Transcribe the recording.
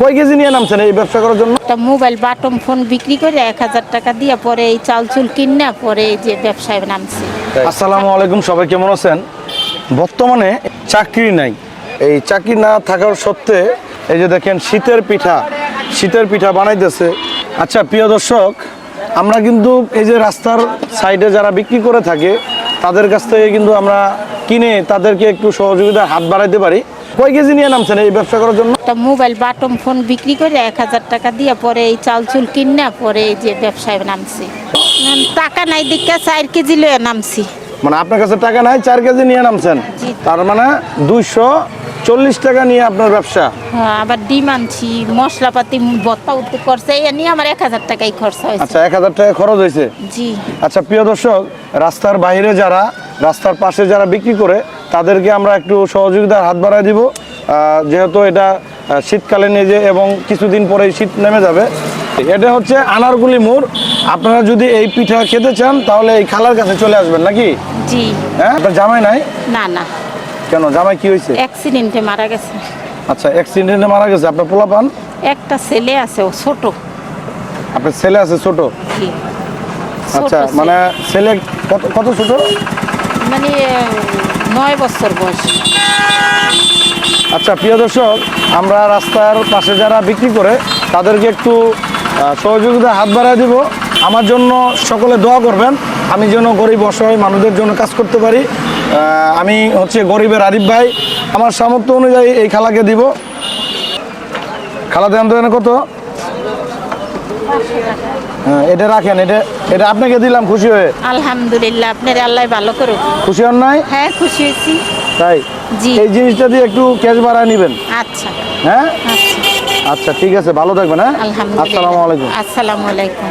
কয় কেজি নিয়ে নামছেন এই ব্যবসা করার জন্য? একটা মোবাইল বাটন ফোন বিক্রি করে 1000 টাকা দিয়ে পরে এই চাল চুল কিনা পরে এই যে ব্যবসায় নামছি। আসসালামু আলাইকুম, সবাই কেমন আছেন? বর্তমানে চাকরি নাই, এই চাকরি না থাকার সত্ত্বে এই যে দেখেন শীতের পিঠা বানাইতেছে। আচ্ছা প্রিয় দর্শক, আমরা কিন্তু এই যে রাস্তার সাইডে যারা বিক্রি করে থাকে তাদের কাছ থেকে কিন্তু আমরা কিনে তাদেরকে একটু সহযোগিতার হাত বাড়াইতে পারি। কয় কেজি নিয়ে নামছেন এই ব্যবসা করার জন্য? একটা মোবাইল বাটন ফোন বিক্রি করে 1000 টাকা দিয়ে পরে এই চাল চুল কিনা পরে এই যে ব্যবসায় নামছি। টাকা নাই দিকে 4 কেজি লয়ে নামছি। মানে আপনার কাছে টাকা নাই, 4 কেজি নিয়ে নামছেন? জি। তার মানে 240 টাকা নিয়ে আপনার ব্যবসা। হ্যাঁ, আবার ডিম আনছি, মশলাপাতি ভর্তা উঠতে করছে, এ নিয়ে আমার 1000 টাকাই খরচ হয়েছে। আচ্ছা, 1000 টাকা খরচ হয়েছে। জি। আচ্ছা প্রিয় দর্শক, রাস্তার বাইরে যারা, রাস্তার পাশে যারা বিক্রি করে তাদেরকে আমরা একটু সহযোগিতার হাত বাড়ায় দিব, যেহেতু এটা শীতকালীন এই যে এবং কিছুদিন পরেই শীত নেমে যাবে। এটা হচ্ছে আনারকুলি মোড়। আপনারা যদি এই পিঠা খেতে চান তাহলে এই খালার কাছে চলে আসবেন নাকি? জি। হ্যাঁ, আপনার জামাই নাই? না না, কেন, জামাই কি হয়েছে? অ্যাক্সিডেন্টে মারা গেছে। আচ্ছা, অ্যাক্সিডেন্টে মারা গেছে। আপনার পোলাপান? একটা ছেলে আছে, ও ছোট। আপনার ছেলে আছে ছোট? জি। আচ্ছা, ছোট মানে ছেলে কত কত ছোট? মানে 9 বছর বয়স। আচ্ছা প্রিয় দর্শক, আমরা রাস্তার পাশে যারা বিক্রি করে তাদেরকে একটু সহযোগিতা হাত বাড়ায় দিব। আমার জন্য সকলে দোয়া করবেন, আমি যেন গরিব অসহায় মানুষদের জন্য কাজ করতে পারি। আমি হচ্ছে গরিবের আরিফ ভাই, আমার সামর্থ্য অনুযায়ী এই খালাকে দিব। খালা দেন তো এনে কত? হ্যাঁ, এটা রাখেন, এটা আপনাকে দিলাম খুশি হয়ে। আলহামদুলিল্লাহ, আপনার আল্লাহ ভালো করুক। খুশি হন নাই? হ্যাঁ, খুশি হয়েছি। তাই? জি। এই জিনিসটা দিয়ে একটু ক্যাশ বাড়ায় নেবেন। আচ্ছা হ্যাঁ আচ্ছা, আচ্ছা, ঠিক আছে, ভালো থাকবেন। হ্যাঁ, আলহামদুলিল্লাহ। আসসালামু আলাইকুম। আসসালামু আলাইকুম।